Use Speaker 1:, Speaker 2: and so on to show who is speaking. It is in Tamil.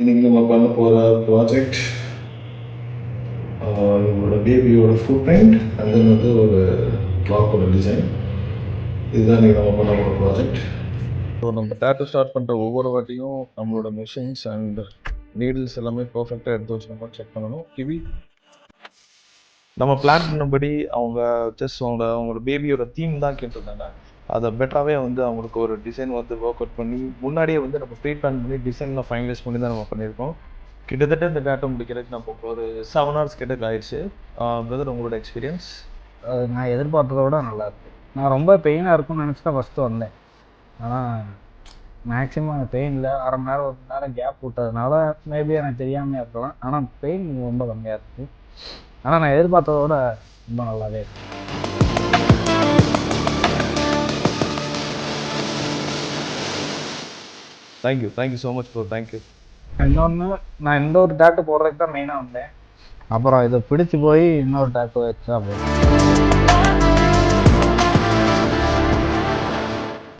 Speaker 1: இன்னைக்கு நம்ம பண்ண போகிற ப்ராஜெக்ட் நம்மளோட பேபியோட ஃபுட் பிரிண்ட் அண்ட் தென் வந்து ஒரு கிளாக்கோட டிசைன். இதுதான் நீங்கள் நம்ம பண்ண போகிற ப்ராஜெக்ட். ஸோ நம்ம டேட்டோ ஸ்டார்ட் பண்ணுற ஒவ்வொரு வாட்டியும் நம்மளோட மிஷின்ஸ் அண்ட் நீடில்ஸ் எல்லாமே பர்ஃபெக்டாக எடுத்து வச்சு நம்ம செக் பண்ணணும். கிவி நம்ம பிளான் பண்ணபடி அவங்க ஜஸ்ட் அவங்களோட பேபியோட தீம் தான் கேட்டிருந்தாங்க. அதை பெட்டராகவே வந்து அவங்களுக்கு ஒரு டிசைன் வந்து ஒர்க் அவுட் பண்ணி முன்னாடியே வந்து நம்ம ப்ரீ பிளான் பண்ணி டிசைனில் ஃபைனலைஸ் பண்ணி தான் நம்ம பண்ணியிருக்கோம். கிட்டத்தட்ட இந்த டேட்டோ முடிக்கிறதுக்கு நம்ம ஒரு 7 hours கிட்ட ஆயிடுச்சு. பிரதர், உங்களோட எக்ஸ்பீரியன்ஸ்?
Speaker 2: அது நான் எதிர்பார்த்ததை விட நல்லாயிருக்கு. நான் ரொம்ப பெயினாக இருக்கும்னு நினச்சி தான் ஃபஸ்ட்டு வந்தேன். ஆனால் மேக்ஸிமம் அந்த பெயினில் அரை மணி நேரம் 1 மணி நேரம் கேப் விட்டதுனால மேபி எனக்கு தெரியாமையாக இருக்கலாம். ஆனால் பெயின் ரொம்ப கம்மியாக இருக்குது. ஆனால் நான் எதிர்பார்த்ததை விட ரொம்ப நல்லாவே இருக்கு.
Speaker 1: Thank you so much bro. Thank you.
Speaker 2: இன்னொன்று, நான் இந்த ஒரு டேட்டு போடுறதுக்கு தான் மெயினாக வந்தேன். அப்புறம் இதை பிடிச்சி போய் இன்னொரு டேட்டு வச்சா போதும்.